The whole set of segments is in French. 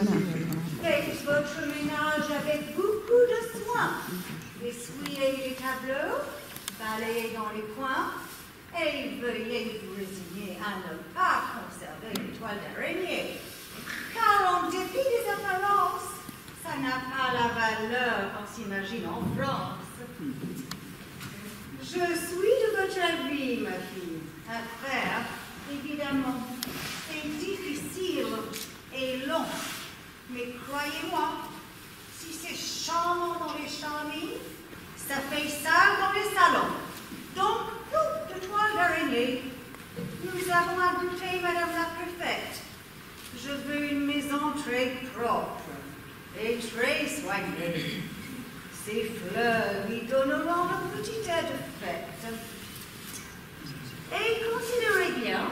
Faites votre ménage avec beaucoup de soin. Essuyez les tableaux, balayez dans les coins, et veuillez vous résigner à ne pas conserver une toile d'araignée. Car en dépit des apparences, ça n'a pas la valeur qu'on s'imagine en France. Je suis de votre avis, ma fille. À faire, évidemment, c'est difficile et long. Mais croyez-moi, si c'est charmant dans les charmilles, ça fait ça dans les salons. Donc, coupe de toile d'araignée. Nous avons ajouté Madame la Préfète. Je veux une maison très propre et très soignée. Ces fleurs lui donneront un petit air de fête. Et considérez bien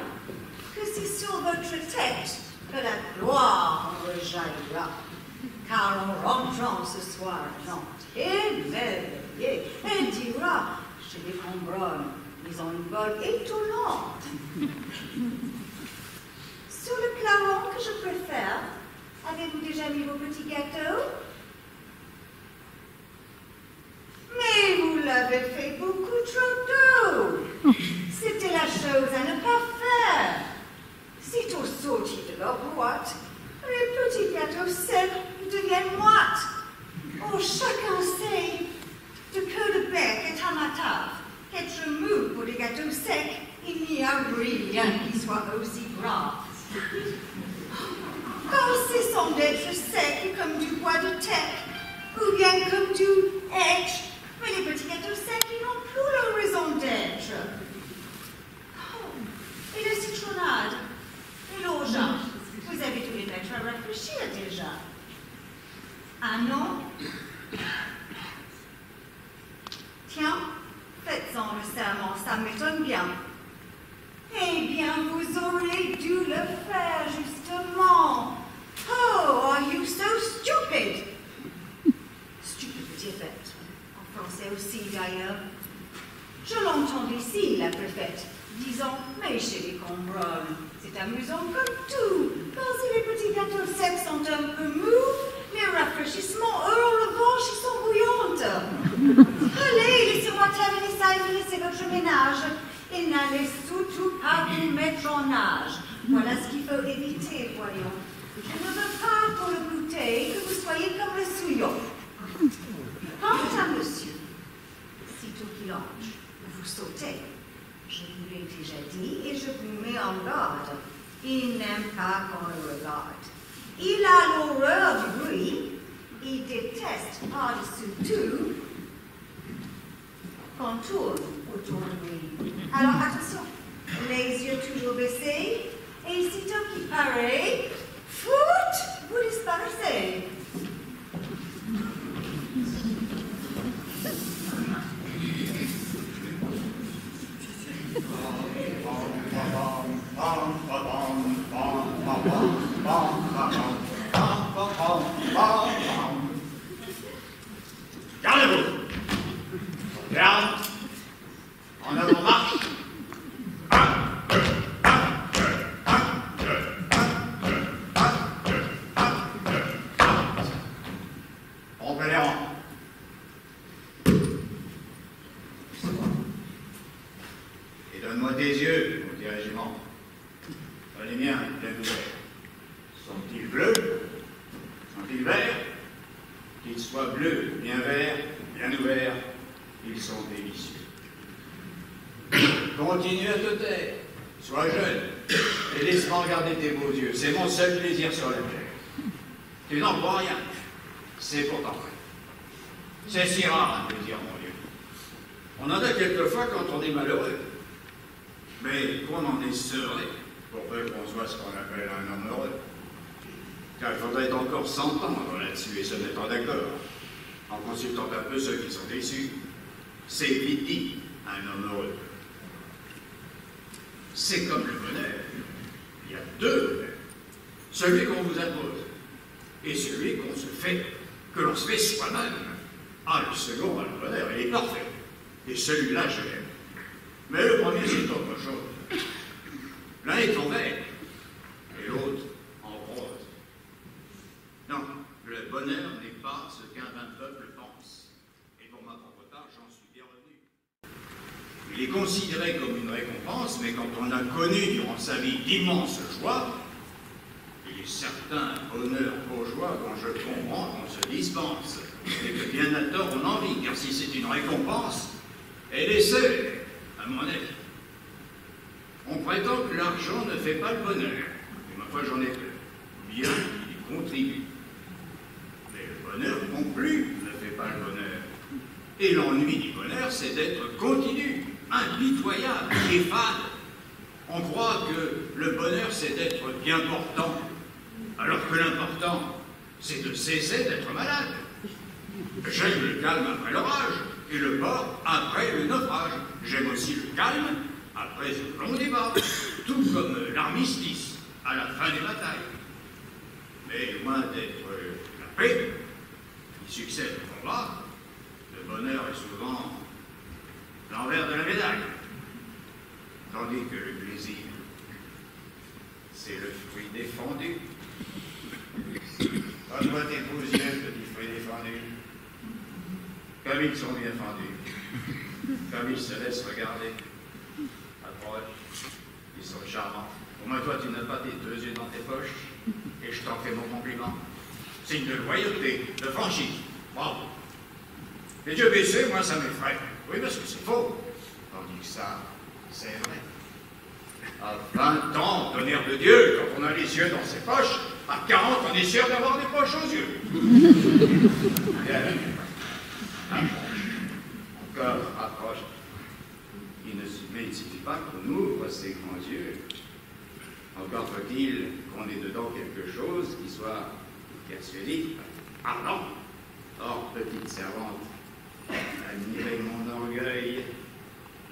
que c'est sur votre tête que la gloire rejaillira. Car en rentrant ce soir à Nantes, émerveillé, elle dira chez les Combronnes, ils ont une bonne étonnante. Sur le claron que je préfère, avez-vous déjà mis vos petits gâteaux? Mais vous l'avez fait beaucoup trop tôt. C'était la chose à ne pas faire. Sitôt sortis de leur boîte, les petits gâteaux secs deviennent moites. Oh, chacun sait de que le bec est à ma table. Être mou pour les gâteaux secs, il n'y a rien qui soit aussi grave. Quand c'est sans être sec comme du bois de teck, ou bien comme du edge, mais les petits gâteaux secs, ils n'ont plus leur raison d'être. Oh, et la citronnade, et l'orgeat, vous avez dû les mettre à réfléchir déjà. Ah non? Tiens, faites-en le serment, ça m'étonne bien. Eh bien, vous aurez dû le faire, justement. Oh, are you so stupid? Stupide veut dire bête. En français aussi, d'ailleurs. Je l'entends ici, la préfète, disant, mais chez les Combronnes, c'est amusant comme tout. Quand les petits gâteaux secs sont un peu mous, les rafraîchissements, eux, en revanche, ils sont bouillantes. Allez, laissez-moi terminer ça et finissez votre ménage. Et n'allez surtout pas vous mettre en nage. Voilà ce qu'il faut éviter, voyons. Je ne veux pas pour le goûter que vous soyez comme le souillon. Quant à monsieur, sitôt qu'il entre, vous sautez. Je vous l'ai déjà dit et je vous mets en garde. Il n'aime pas qu'on le regarde. Il a l'horreur du bruit. Il déteste par-dessus tout qu'on tourne autour de lui. Alors attention, les yeux toujours baissés, et sitôt qu'il paraît, foot, vous disparaissez. Gardez-vous! Garde! En avant marche! Rompez les rangs. Et donne-moi tes yeux, mon petit régiment. Les miens, bien ouverts. Sont-ils bleus? Sont-ils verts? Qu'ils soient bleus, bien verts, bien ouverts, ils sont délicieux. Continue à te taire, sois jeune, et laisse-moi regarder tes beaux yeux. C'est mon seul plaisir sur la terre. Tu n'en crois rien, c'est pourtant vrai. C'est si rare un plaisir, mon Dieu. On en a quelquefois quand on est malheureux. Mais qu'on en est sevré, pour peu qu'on soit ce qu'on appelle un homme heureux. Car il faudrait encore s'entendre là-dessus et se mettre d'accord, en consultant un peu ceux qui sont déçus. C'est vite dit, un homme heureux. C'est comme le bonheur. Il y a deux bonheurs. Celui qu'on vous impose et celui qu'on se fait, que l'on se fait soi-même. Ah, le second, le bonheur, il est parfait. Et celui-là, je l'aime. Mais le premier, c'est autre chose. L'un est en vert et l'autre en rose. bonheur n'est pas ce qu'un vain peuple pense. Et pour ma propre part, j'en suis bien revenu. Il est considéré comme une récompense, mais quand on a connu durant sa vie d'immenses joies, il est certain bonheur bourgeois dont je comprends qu'on se dispense, et que bien à tort on en vit, car si c'est une récompense, elle est seule, à mon avis. On prétend que l'argent ne fait pas le bonheur, et ma foi j'en ai peur. Bien qu'il y contribue. Mais le bonheur non plus ne fait pas le bonheur. Et l'ennui du bonheur, c'est d'être continu, impitoyable et fade. On croit que le bonheur, c'est d'être bien portant, alors que l'important, c'est de cesser d'être malade. J'aime le calme après l'orage, et le port après le naufrage. J'aime aussi le calme après un long débat, tout comme l'armistice à la fin des batailles. Mais loin d'être la paix qui succède au combat, le bonheur est souvent l'envers de la médaille, tandis que le plaisir, c'est le fruit défendu. Donne-moi tes beaux yeux, petit fruit défendu. Comme ils sont bien fendus, comme ils se laissent regarder. Approche, ils sont charmants. Au moins toi, tu n'as pas tes deux yeux dans tes poches, et je t'en fais mon compliment. Signe de loyauté, de franchise. Bravo. Les yeux baissés, moi, ça m'effraie. Oui, parce que c'est faux. Tandis que ça, c'est vrai. À 20 ans, tonnerre de Dieu, quand on a les yeux dans ses poches, à 40, on est sûr d'avoir des poches aux yeux. Bien, approche. Encore, approche. Mais il ne suffit pas qu'on ouvre ses grands yeux. Encore faut-il qu'on ait dedans quelque chose qui soit persuasif, ardent. Or, petite servante, admirez mon orgueil.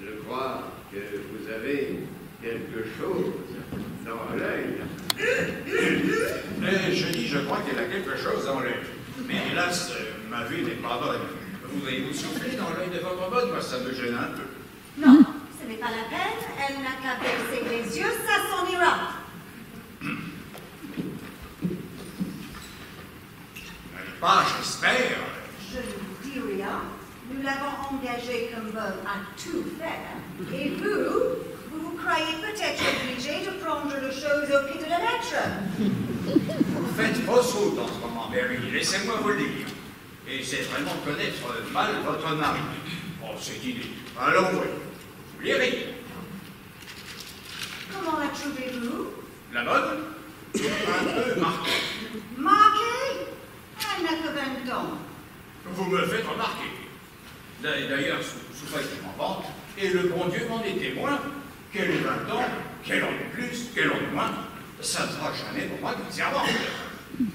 Je crois que vous avez quelque chose dans l'œil. Je dis, je crois qu'elle a quelque chose dans l'œil. Mais hélas, ma vue n'est pas bonne. Voudriez-vous souffler dans l'œil de votre bonne? Moi, ça me gêne un peu. Non, ce n'est pas la peine. Elle n'a qu'à baisser les yeux, ça s'en ira. Pas, j'espère. Je ne vous dis rien. Nous l'avons engagé comme bonne à tout faire. Et vous croyez peut-être obligé de prendre les choses au pied de la lettre. Vous faites fausse route en ce moment, Mary. Laissez-moi vous le dire. Et c'est vraiment connaître mal votre mari. Oh, c'est idée. Allons, voyons. Vous les rire. Comment la trouvez-vous? La bonne? Un peu marquée. Marquée? Elle n'a que 20 ans. Vous me faites remarquer. D'ailleurs, sous mon ventre, et le bon Dieu m'en est témoin, qu'elle ait 20 ans, qu'elle en ait plus, qu'elle en ait moins, ça ne sera jamais pour moi qu'une servante.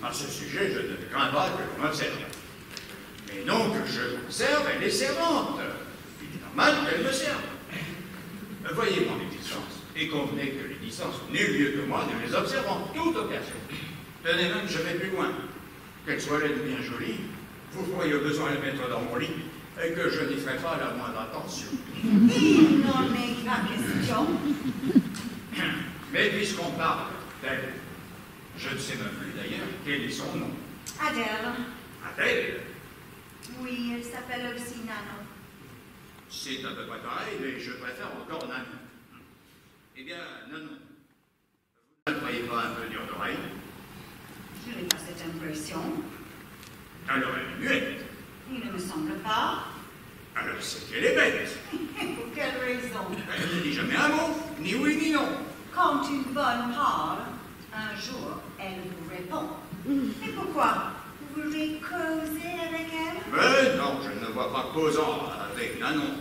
À ce sujet, je ne crains pas que l'on m'observe. Mais non que je conserve, elle est servante. Il est normal qu'elle me serve. Voyez mon existence, et convenez que les distances ont nul lieu que moi de les observer en toute occasion. Tenez même, je vais plus loin. Qu'elle soit laide ou bien jolie, vous pourriez au besoin la mettre dans mon lit, et que je n'y ferai pas la moindre attention. Il n'en est pas question. Mais puisqu'on parle d'elle, je ne sais même plus d'ailleurs quel est son nom. Adèle. Adèle? Oui, elle s'appelle aussi Nanon. C'est à peu près pareil, mais je préfère encore Nanon. Eh bien, Nanon, vous ne croyez pas un peu dur d'oreille? Je n'ai pas cette impression. Alors elle est muette. Il ne me semble pas. Alors c'est qu'elle est bête. Pour quelle raison? Elle ne dit jamais un mot, ni oui ni non. Quand une bonne parle, un jour, elle vous répond. Et pourquoi? Vous voulez causer avec elle? Mais non, je ne vois pas causant avec Nanon.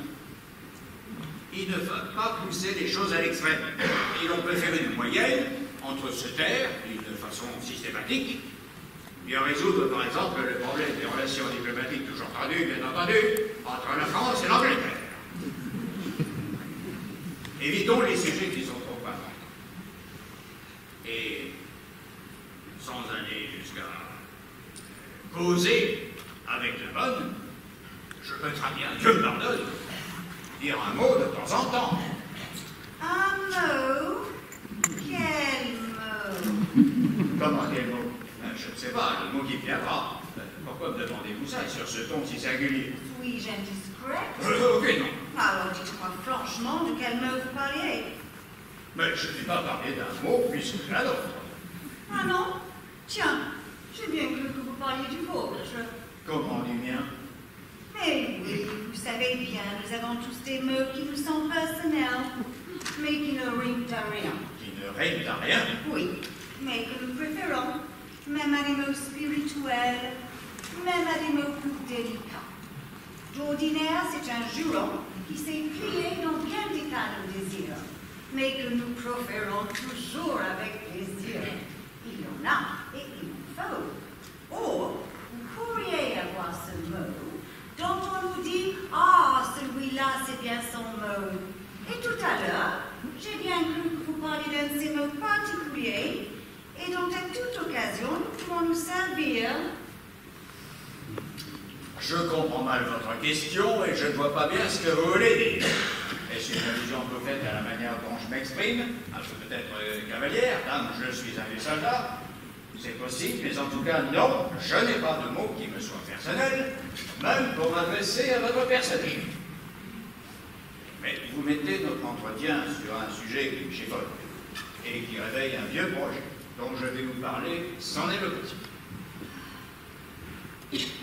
Il ne faut pas pousser les choses à l'extrême. Et l'on peut faire une moyenne entre se taire d'une façon systématique, bien résoudre par exemple le problème des relations diplomatiques toujours tendues, bien entendu, entre la France et l'Angleterre. Évitons les sujets qui sont trop importants. Et sans aller jusqu'à causer avec la bonne, je peux très bien, Dieu me pardonne, dire un mot de temps en temps. Un mot? Quel mot? Comment quel mot? Je ne sais pas, le mot qui viendra. pourquoi me demandez-vous ça sur ce ton si singulier? Suis-je indiscrète? Ok, non. Alors dites-moi franchement de quel mot vous parliez. Mais je n'ai pas parlé d'un mot puisque j'ai un autre. Ah non? Tiens, j'ai bien cru que vous parliez du vôtre. Comment du mien? Eh oui, vous savez bien, nous avons tous des mots qui nous sont personnels, mais qui ne riment à rien. Qui ne rime à rien? Oui, mais que nous préférons, même à des mots spirituels, même à des mots plus délicats. D'ordinaire, c'est un juron qui s'est plié dans bien des cas de désir, mais que nous proférons toujours avec plaisir. Il y en a et il en faut. Or, vous pourriez avoir ce mot dont on nous dit « Ah, celui-là, c'est bien son mot ». Et tout à l'heure, j'ai bien cru que vous parliez d'un de ces mots particuliers et dont à toute occasion, nous pouvons nous servir. Je comprends mal votre question et je ne vois pas bien ce que vous voulez dire. Est-ce une allusion que vous faites à la manière dont je m'exprime? Peut-être cavalière, dame, je suis un vieux soldat. C'est possible, mais en tout cas, non, je n'ai pas de mots qui me soient personnels, même pour m'adresser à votre personnage. Mais vous mettez notre entretien sur un sujet qui me chiffonne et qui réveille un vieux projet dont je vais vous parler sans évocation.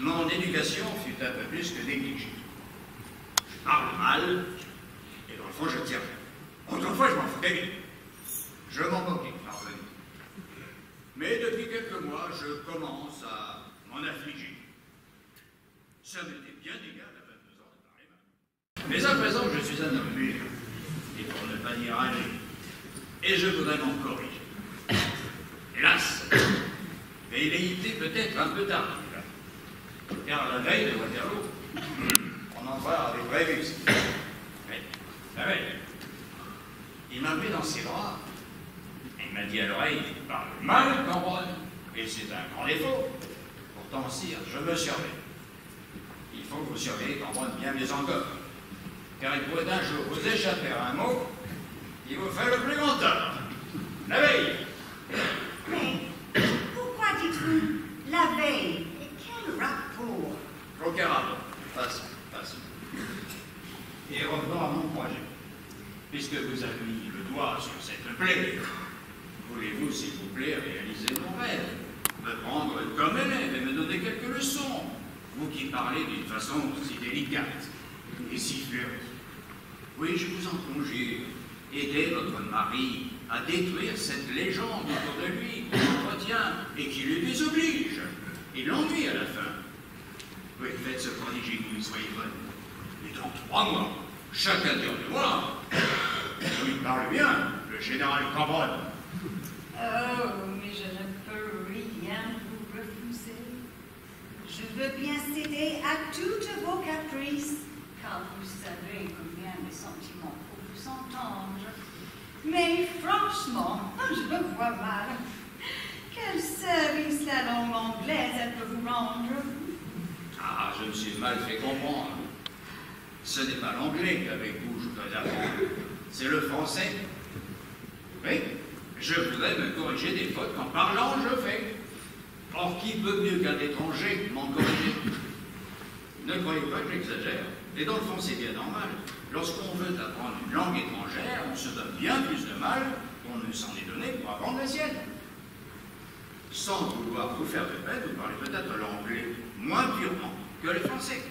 Mon éducation fut un peu plus que négligée. Je parle mal, et dans le fond, je tiens. Autrefois, je m'en foutais bien. Je m'en moquais, pardonnez. Mais depuis quelques mois, je commence à m'en affliger. Ça m'était bien égal à 22 ans de parler mal. Mais à présent, je suis un homme mûr, et pour ne pas dire âgé, et je voudrais m'en corriger. Hélas, velléité peut-être un peu tardive. Car la veille de Waterloo, mon empereur avait prévu ce mais la veille, il m'a pris dans ses bras et il m'a dit à l'oreille, il parle mal, Cambronne, et c'est un grand défaut. Pourtant, sire, je me surveille. Il faut que vous surveillez Cambronne bien mieux encore, car il pourrait un jour vous échapper à un mot qui vous fait le plus grand tort. La veille. Mais pourquoi dites-vous la veille? Quel rapport? Aucun rapport. Passons. Et revenons à mon projet. Puisque vous avez mis le doigt sur cette plaie, voulez-vous, s'il vous plaît, réaliser mon rêve? Me prendre comme élève et me donner quelques leçons? Vous qui parlez d'une façon si délicate et si fleurie. Oui, je vous en conjure. Aidez votre mari à détruire cette légende autour de lui qu'on entretient et qui lui désoblige. Il l'ennuie à la fin. Oui, faites ce prodige et soyez bonne. Et dans 3 mois, chacun de moi, il parle bien, le général Cambronne. Oh, mais je ne peux rien vous refuser. Je veux bien céder à toutes vos caprices, car vous savez combien mes sentiments pour vous entendre. Mais franchement, je me vois mal. Quel service la langue anglaise elle peut vous rendre? Ah, je me suis mal fait comprendre. Ce n'est pas l'anglais qu'avec vous je dois apprendre, c'est le français. Oui, je voudrais me corriger des fautes qu'en parlant je fais. Or, qui peut mieux qu'un étranger m'en corriger? Ne croyez pas que j'exagère. Et dans le fond, c'est bien normal. Lorsqu'on veut apprendre une langue étrangère, on se donne bien plus de mal qu'on ne s'en est donné pour apprendre la sienne. Sans vouloir vous faire de peine, vous parlez peut-être l'anglais moins purement que le français.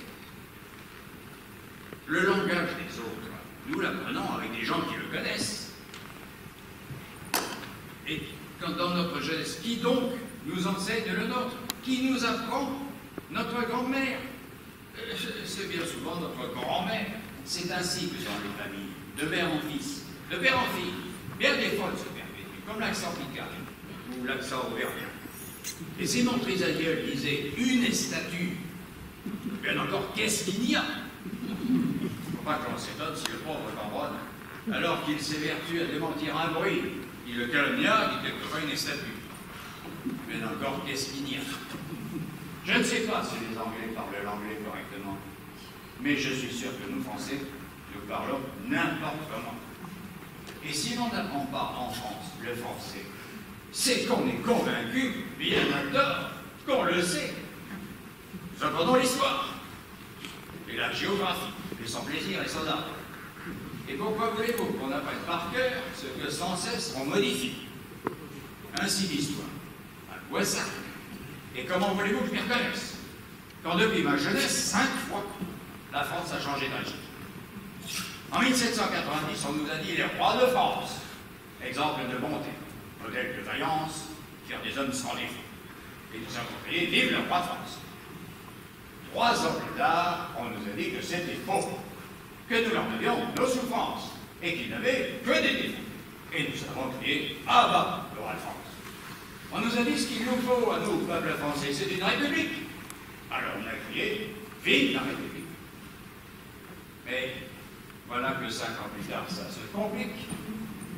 Le langage des autres, nous l'apprenons avec des gens qui le connaissent. Et quand dans notre jeunesse, qui donc nous enseigne le nôtre? Qui nous apprend? Notre grand-mère. C'est bien souvent notre grand-mère. C'est ainsi que sont les familles, de mère en fils, de père en fille. Bien des fois, se perpétuent, comme l'accent picard ou l'accent auvergnat. Et si mon trisaïeul disait une statue, bien encore, qu'est-ce qu'il y a? Il ne faut pas que l'on s'étonne si le pauvre Cambronne, alors qu'il s'évertue à démentir un bruit, il le calomnia, dit quelquefois une statue. Bien encore, qu'est-ce qu'il y a? Je ne sais pas si les Anglais parlent l'anglais correctement, mais je suis sûr que nous, Français, nous parlons n'importe comment. Et si l'on n'apprend pas en France le français, c'est qu'on est convaincu, bien à tort, qu'on le sait. Nous apprenons l'histoire, et la géographie, et son plaisir et son art. Et pourquoi voulez-vous qu'on apprenne par cœur ce que sans cesse on modifie? Ainsi l'histoire. À quoi ça? Et comment voulez-vous que je m'y reconnaisse? Quand depuis ma jeunesse, 5 fois, la France a changé de régime. En 1790, on nous a dit les rois de France, exemple de bonté, modèle de vaillance, faire des hommes sans défaut. Et nous avons crié vive le roi de France. 3 ans plus tard, on nous a dit que c'était faux, que nous leur devions nos souffrances, et qu'ils n'avaient que des défauts. Et nous avons crié ah bah, le roi de France. On nous a dit ce qu'il nous faut à nous, peuple français, c'est une république. Alors on a crié vive la république. Mais voilà que 5 ans plus tard, ça se complique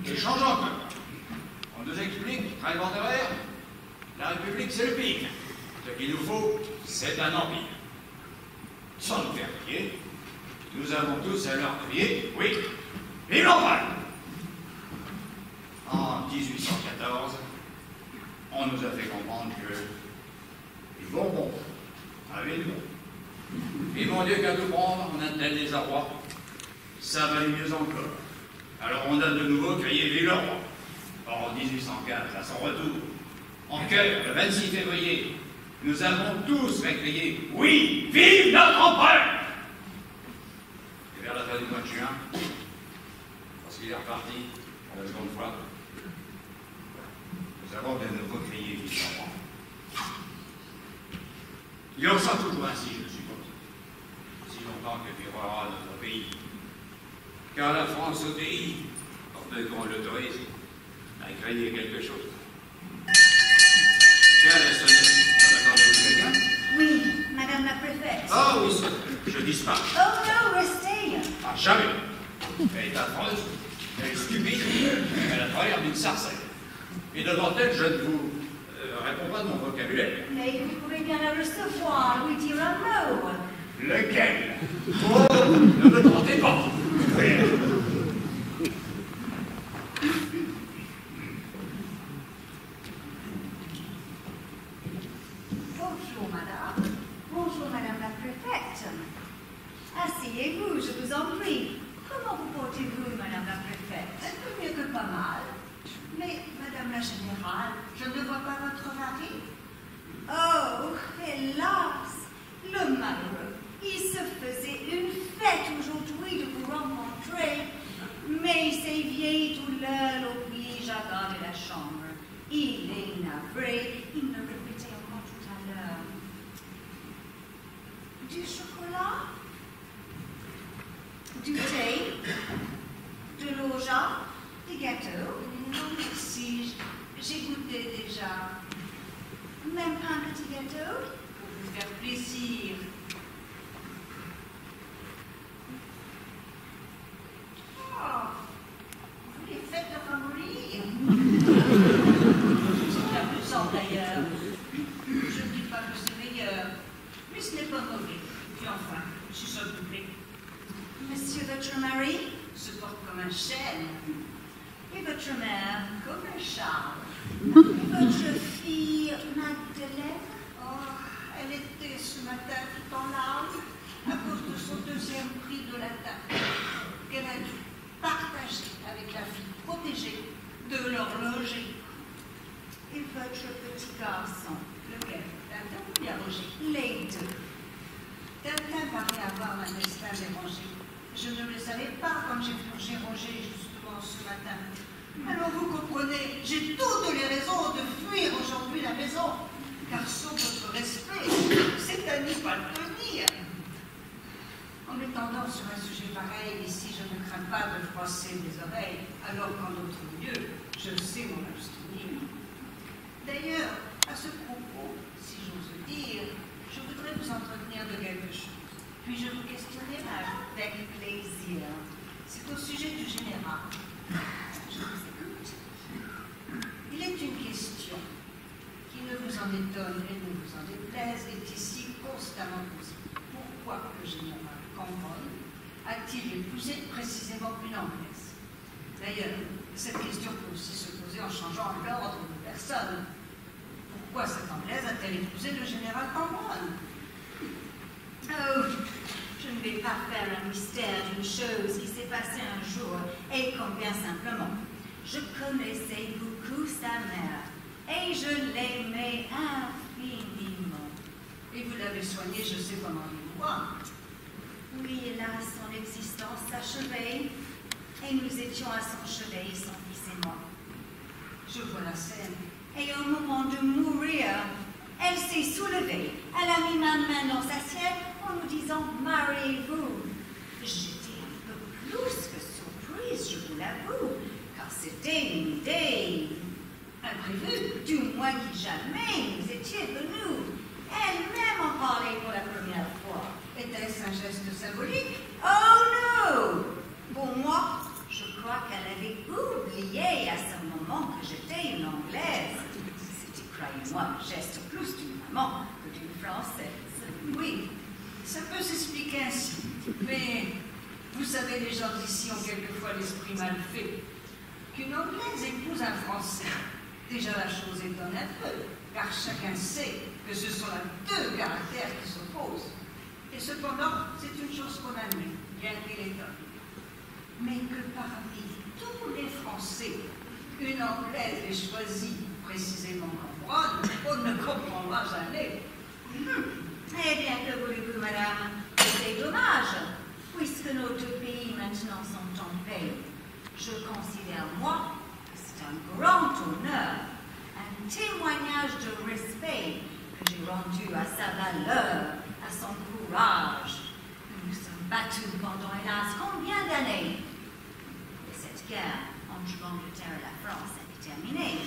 et change encore. On nous explique, très vendeur, la république c'est le pic. Ce qu'il nous faut, c'est un empire. Sans nous faire crier, nous avons tous alors crié oui, vive l'empereur. En 1814, on nous a fait comprendre que les Bourbons avaient le bon. Et mon Dieu, qu'à tout prendre, on a tel désarroi, ça valait mieux encore. Alors on a de nouveau crié vive le roi. Or, en 1815, à son retour, en chœur, le 26 février, nous avons tous crié oui, vive notre empereur. Et vers la fin du mois de juin, lorsqu'il est reparti pour la seconde fois, nous avons de nouveau crié vive le roi. Il en sera toujours ainsi, je suppose, si longtemps que durera notre pays. Car la France obéit, pour peu qu'on l'autorise, à créer quelque chose. Tiens, la sonnerie, ça m'accordez-vous quelqu'un? Oui, Madame la préfète. Ah oui, je disparais. Oh non, restez. Ah, jamais. Elle est affreuse, elle est stupide, elle a travers d'une sarcelle. Et devant elle, je ne vous réponds pas de mon vocabulaire. Mais vous pouvez bien la recevoir, lui dire un mot. Lequel? Oh, ne me tentez pas. Bonjour, madame. Bonjour, madame la préfète. Asseyez-vous, je vous en prie. Comment vous portez-vous, madame la préfète? Mieux que pas mal. Mais, madame la générale, je ne vois pas votre mari. Oh, hélas, le malheureux. Il se faisait une fête aujourd'hui de vous rencontrer, mais ses vieilles douleurs l'obligent à garder la chambre. Il est navré, il me répétait encore tout à l'heure. Du chocolat? Du thé? De l'eau jaune? Des gâteaux? Non, merci, j'ai goûté déjà. Même pas un petit gâteau? Pour vous faire plaisir. Oh, vous les faites ramollir. C'est amusant d'ailleurs. Je ne dis pas que c'est meilleur, mais ce n'est pas mauvais. Puis enfin, si ça vous plaît, Monsieur votre mari? se porte comme un chêne, Et votre mère? comme un char. Et votre fille Magdeleine? Oh, elle était ce matin tout en larmes à cause de son 2e prix de latin qu'elle a dû partager avec la fille protégée de l'horloger. Et votre petit garçon? Lequel? Tintin ou bien Roger? Les deux. Tintin paraît avoir un destin dérangé. Je ne le savais pas quand j'ai plongé Roger justement ce matin. Alors vous comprenez, j'ai toutes les raisons de fuir aujourd'hui la maison, car sous votre respect, c'est à n'y pas le tenir. En m'étendant sur un sujet pareil, ici je ne crains pas de froisser mes oreilles, alors qu'en d'autres lieux, je sais m'en abstenir. D'ailleurs, à ce propos, si j'ose dire, je voudrais vous entretenir de quelque chose. Puis-je vous questionner, Avec plaisir. c'est au sujet du général. Je vous écoute. Il est une question qui ne vous en étonne et ne vous en déplaise est ici constamment posée. Pourquoi le général Cambronne a-t-il épousé précisément une Anglaise? D'ailleurs, cette question peut aussi se poser en changeant l'ordre de personnes. Pourquoi cette Anglaise a-t-elle épousé le général Cambronne? Oh, je ne vais pas faire un mystère d'une chose qui s'est passée un jour, et combien simplement. Je connaissais beaucoup sa mère, et je l'aimais infiniment. Et vous l'avez soignée, je sais pendant des mois. Oui, hélas, son existence s'achevait, et nous étions à son chevet, son fils et moi. Je vois la scène. Et au moment de mourir, elle s'est soulevée. Elle a mis ma main dans sa sienne en nous disant « Mariez-vous ». J'étais un peu plus que surprise, je vous l'avoue, car c'était une idée imprévue, du moins qui jamais nous étions venus. Elle-même en parlait pour la première fois. Était-ce un geste symbolique? Oh non! Pour moi, je crois qu'elle avait oublié à ce moment que j'étais une Anglaise. C'était, croyez-moi, un geste plus d'une maman que d'une Française. Oui, ça peut s'expliquer ainsi. Mais vous savez, les gens d'ici ont quelquefois l'esprit mal fait. Qu'une Anglaise épouse un Français, déjà la chose étonne un peu, car chacun sait que ce sont là deux caractères qui s'opposent. Et cependant, c'est une chose qu'on admet, bien qu'il étonne. Mais que parmi tous les Français, une Anglaise ait choisi précisément Cambronne, on ne comprendra jamais. Eh bien, que voulez-vous, madame? C'est dommage, puisque nos deux pays maintenant sont en paix. Je considère, moi, que c'est un grand honneur, un témoignage de respect que j'ai rendu à sa valeur, à son courage. Nous nous sommes battus pendant, hélas, combien d'années? Et cette guerre entre l'Angleterre et la France est terminée.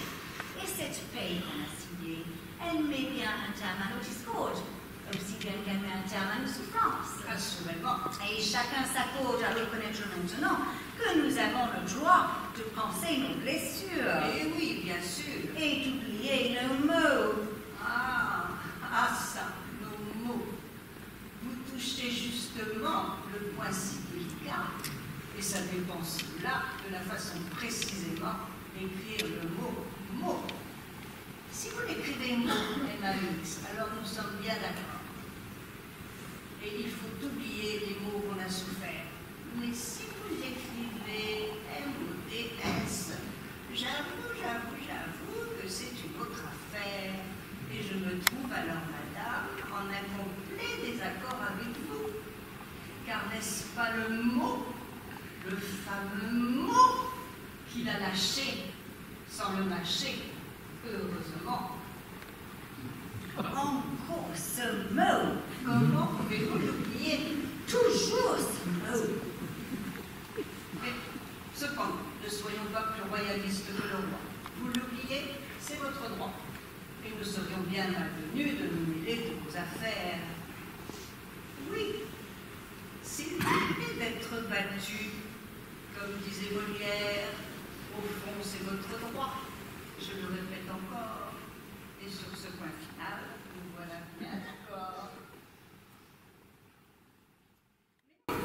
Et cette paix qu'on a signée, elle met bien un terme à nos discordes, aussi bien qu'elle met un terme à nos souffrances. Assurément. Et chacun s'accorde à reconnaître maintenant que nous avons le droit de penser nos blessures. Eh oui, bien sûr. Et d'oublier nos mots. Ah, ça, nos mots. Vous touchez justement le point si délicat. Et ça dépend cela de la façon précisément d'écrire le mot « mot ». Si vous l'écrivez « mot », Emmaüs, alors nous sommes bien d'accord. Et il faut oublier les mots qu'on a souffert. Mais si vous écrivez « M-O-D-S », j'avoue que c'est une autre affaire. Et je me trouve alors, madame, en incomplet désaccord avec vous. Car n'est-ce pas le mot, le fameux mot, qu'il a lâché sans le mâcher, heureusement? Encore ce mot. Comment pouvez-vous l'oublier? Toujours ce mot. Mais cependant, ne soyons pas plus royalistes que le roi. Vous l'oubliez, c'est votre droit. Et nous serions bien malvenus de nous mêler de vos affaires. Oui, s'il venait d'être battu, comme disait Molière, au fond c'est votre droit. Je le répète encore. Et sur ce point final, nous voilà bien d'accord.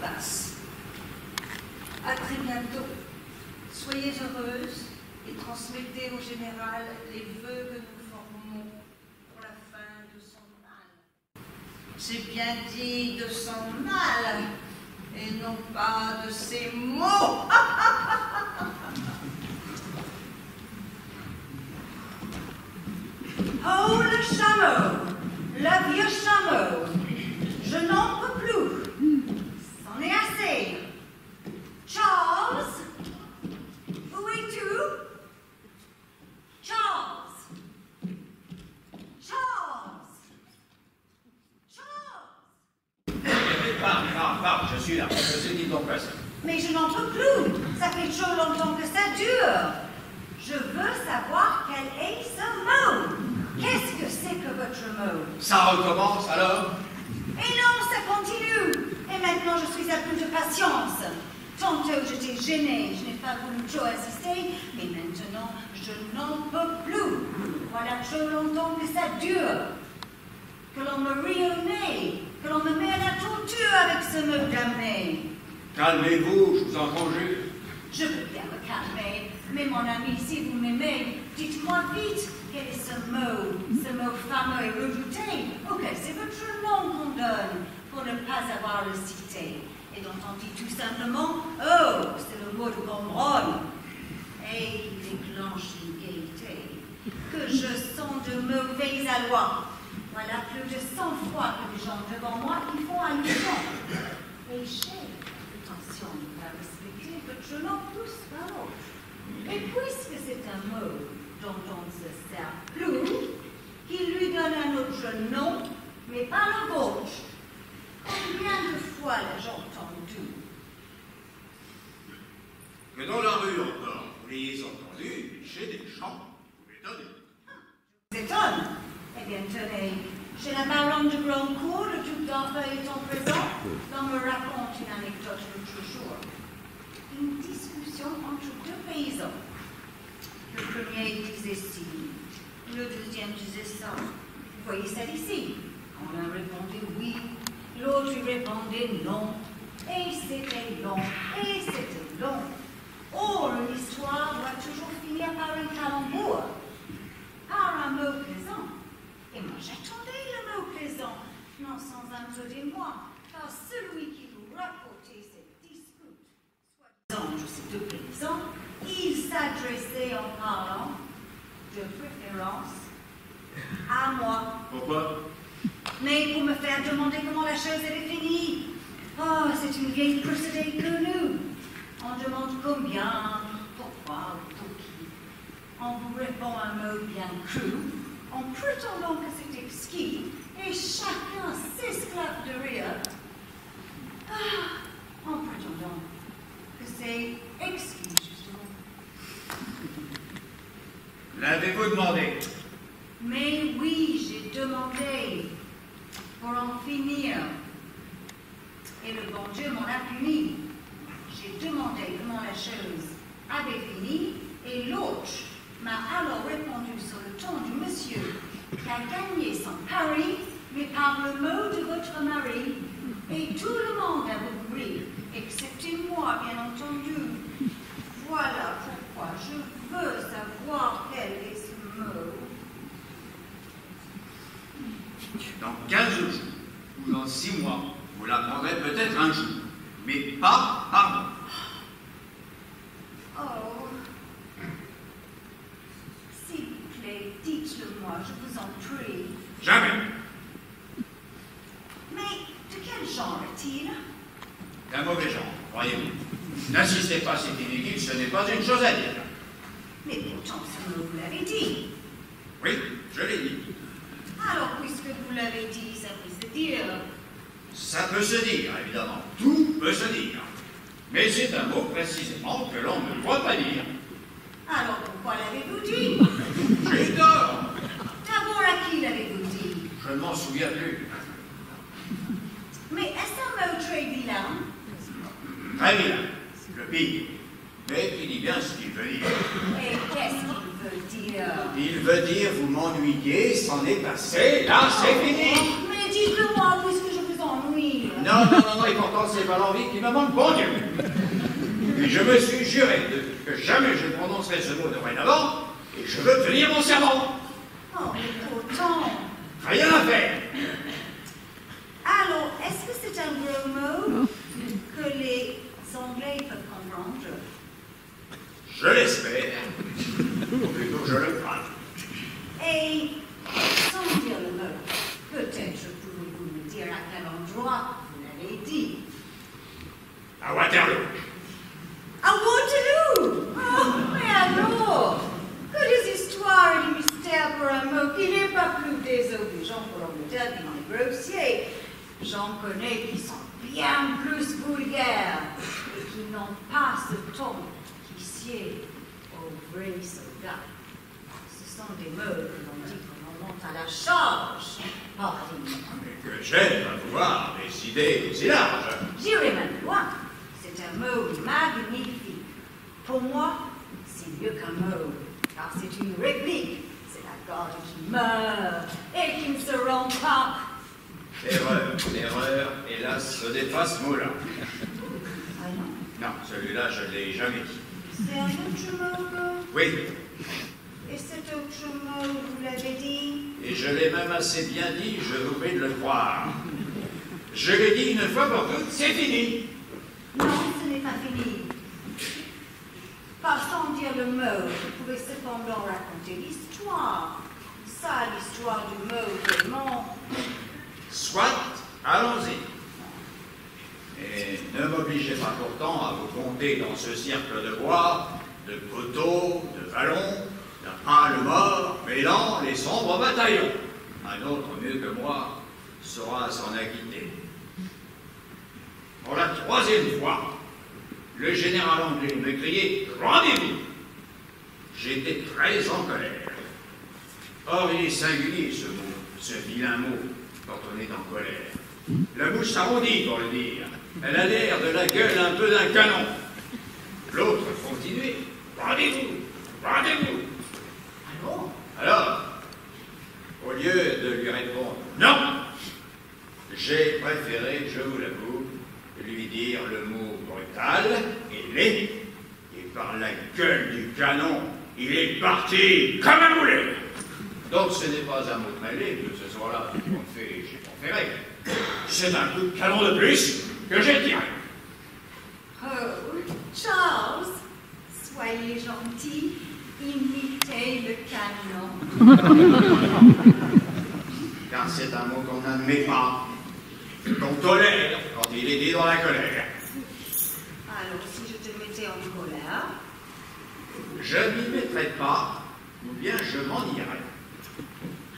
Passe. À très bientôt. Soyez heureuses et transmettez au général les vœux que nous formons pour la fin de son mal. J'ai bien dit de son mal et non pas de ses mots. Oh, le chameau, le vieux chameau, je n'en peux plus. C'en est assez. Charles, où es-tu? Charles, Pars, je suis là. Je suis dit ton place. mais je n'en peux plus. Ça fait trop longtemps que ça dure. Je veux savoir quel est ce mot. Qu'est-ce que c'est que votre mot? Ça recommence alors? Et non, ça continue. Et maintenant, je suis à plus de patience. Tantôt, j'étais gênée, je n'ai pas voulu trop insister, mais maintenant, je n'en peux plus. Voilà trop longtemps que ça dure. Que l'on me rit au nez, que l'on me met à la torture avec ce mot damné. Calmez-vous, je vous en conjure. Je veux bien me calmer, mais mon ami, si vous m'aimez, dites-moi vite quel est ce mot fameux et redouté, auquel c'est votre nom qu'on donne. pas savoir le citer, et dont on dit tout simplement « Oh, c'est le mot de Pomerol », et qui déclenche une gaieté que je sens de mauvais aloi. Voilà plus de 100 fois que les gens devant moi y font allusion. Et j'ai l'intention de la respecter, mais je n'en pousse pas l'autre. Et puisque c'est un mot dont on ne se sert plus, qu'il lui donne un autre nom, mais pas le vôtre. Combien de fois l'ai-je entendu? Que dans la rue encore, vous l'ayez entendu, chez des gens, vous m'étonnez. Vous étonne? Eh bien, tenez, chez la baronne de Grandcourt, le duc d'Enfeuille étant présent, l'on me raconte une anecdote l'autre jour. Une discussion entre deux paysans. Le premier disait ci, le deuxième disait ça. Vous voyez ça d'ici? On a répondu oui, l'autre lui répondait non. Et c'était long, et c'était long. Or, l'histoire doit toujours finir par un calembour, par un mot plaisant. Et moi, j'attendais le mot plaisant, non sans un peu d'émoi, car celui qui vous racontait cette dispute, soi-disant entre ces deux paysans, il s'adressait en parlant, de préférence, à moi. Pourquoi? Mais pour me faire demander comment la chose était finie. Oh, c'est une vieille procédé connue. On demande combien, pourquoi, pour qui. On vous répond un mot bien cru, en prétendant que c'est exquis, et chacun s'esclave de rire. En prétendant que c'est exquis, justement. L'avez-vous demandé? Mais oui, j'ai demandé pour en finir. Et le bon Dieu m'en a puni. J'ai demandé comment la chose avait fini, et l'autre m'a alors répondu sur le ton du monsieur qui a gagné son pari, mais par le mot de votre mari. Et tout le monde a beaucoup ri, excepté moi, bien entendu. Voilà pourquoi je veux savoir quel est ce mot. Dans 15 jours, ou dans 6 mois, vous l'apprendrez peut-être un jour, mais pas par mois. Oh, s'il vous plaît, dites-le-moi, je vous en prie. Jamais. Mais de quel genre est-il? D'un mauvais genre, croyez-vous. N'insistez pas, c'est inutile, ce n'est pas une chose à dire. Mais pourtant, ce mot, vous l'avez dit. Oui, je l'ai dit. Alors, puisque vous l'avez dit, ça peut se dire. Ça peut se dire, évidemment. Tout peut se dire. Mais c'est un mot précisément que l'on ne doit pas dire. Alors, pourquoi l'avez-vous dit? J'ai eu tort. D'abord, à qui l'avez-vous dit? Je ne m'en souviens plus. Mais est-ce un mot très vilain? Très bien, le pire. Mais qui dit bien ce qu'il veut dire. Et qu'est-ce qu'il veut dire? Il veut dire vous m'ennuyez, c'en est passé, là c'est fini. Mais dites-le-moi, puisque je vous ennuie. Non, et pourtant c'est pas l'envie qui me manque, bon Dieu. Et je me suis juré que jamais je prononcerai ce mot dorénavant, et je veux tenir mon serment. Oh, mais pourtant. Rien à faire. Alors, est-ce que c'est un gros mot que les Anglais peuvent comprendre? Je l'espère. Ou plutôt je le crains. Et, sans dire le mot, peut-être pouvez-vous me dire à quel endroit vous l'avez dit? À Waterloo. À Waterloo! Oh, mais alors, que des histoires et des mystères pour un mot qui n'est pas plus désobligeant pour l'Angleterre qu'il n'en est grossier. J'en connais qui sont bien plus vulgaires et qui n'ont pas ce ton qui sied aux vrais soldats. Ce sont des mots que l'on dit quand on monte à la charge. Mais que j'aime à pouvoir des idées aussi larges. J'irai même loin. C'est un mot magnifique. Pour moi, c'est mieux qu'un mot, car c'est une réplique. C'est la gorge qui meurt et qui ne se rend pas. Erreur, hélas, ce n'est pas ce mot-là. Ah non? Non, celui-là, je ne l'ai jamais dit. C'est un autre mot? Oui, Et cet autre mot, vous l'avez dit? et je l'ai même assez bien dit, je vous prie de le croire. Je l'ai dit une fois pour toutes, c'est fini. Non, ce n'est pas fini. Pas sans dire le mot, vous pouvez cependant raconter l'histoire. Ça, l'histoire du mot vraiment. Soit, allons-y. Et ne m'obligez pas pourtant à vous compter dans ce cercle de bois, de poteaux, de vallons, d'un pâle mort, mêlant les sombres bataillons. Un autre mieux que moi saura s'en acquitter. Pour la troisième fois, le général anglais me criait « Rendez-vous !» J'étais très en colère. Or, il est singulier ce mot, ce vilain mot, quand on est en colère. La bouche s'arrondit, pour le dire. Elle a l'air de la gueule un peu d'un canon. L'autre continuait « Rendez-vous ! Rendez-vous !» Alors, au lieu de lui répondre « Non !» j'ai préféré, je vous l'avoue, lui dire le mot brutal et laid, et par la gueule du canon, il est parti comme un boulet. Donc ce n'est pas un mot très laid que ce soir-là qu'on fait chez Conféré. C'est un coup de canon de plus que j'ai tiré. Oh, Charles, soyez gentil, imitez le canon. Car c'est un mot qu'on n'admet pas, qu'on tolère quand il est dit dans la colère. Alors, si je te mettais en colère? Je m'y mettrai pas, ou bien je m'en irai.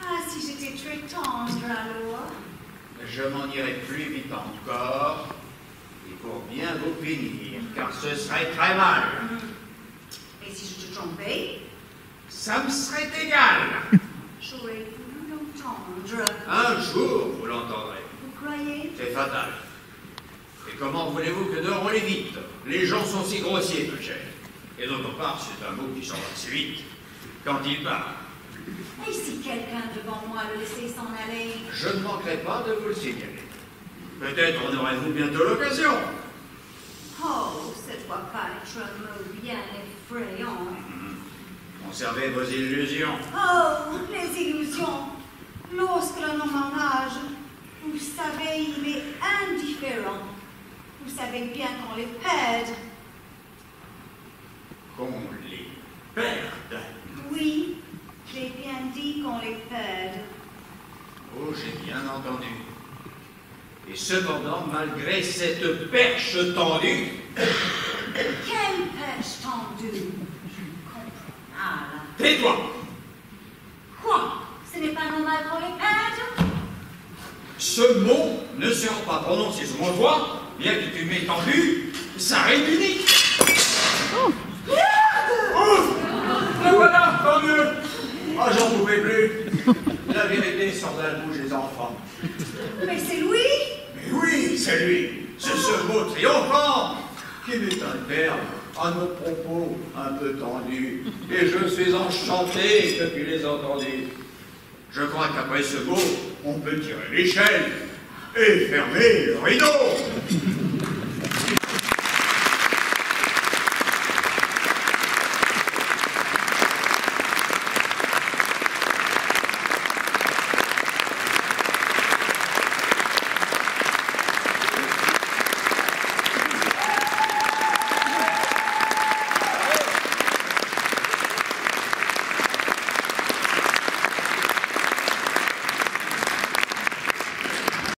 Ah, si j'étais très tendre alors? Je m'en irai plus vite encore, et pour bien vous punir, car ce serait très mal. Et si je te trompais? Ça me serait égal. J'aurais voulu l'entendre. Un jour, vous l'entendrez. Vous croyez? C'est fatal. Et comment voulez-vous que nous on l'évite? Les gens sont si grossiers, ma chère. Et d'autre part, c'est un mot qui sort assez vite quand il parle. Et si quelqu'un devant moi le laissait s'en aller? Je ne manquerai pas de vous le signaler. Peut-être en aurez-vous bientôt l'occasion. Oh, ça ne doit pas être un mot bien effrayant. Conservez vos illusions. Oh, les illusions. Lorsque l'on en âge, vous savez, il est indifférent. Vous savez bien qu'on les perd. Qu'on les perde. Oui, j'ai bien dit qu'on les perd. Oh, j'ai bien entendu. Et cependant, malgré cette perche tendue... Quelle perche tendue? Je ne comprends pas, là. Tais-toi! Quoi? Ce n'est pas normal qu'on les perde? Ce mot ne sera pas prononcé sur mon doigt, bien que tu m'aies tendu, ça réunit. Oh! Le voilà, tant mieux! Ah, j'en pouvais plus. La vérité sort de la bouche des enfants. Mais c'est lui? Mais oui, c'est lui. C'est ce mot triomphant qui m'est un terme à nos propos un peu tendus. Et je suis enchanté que tu les entendis. Je crois qu'après ce mot, on peut tirer l'échelle et fermer le rideau.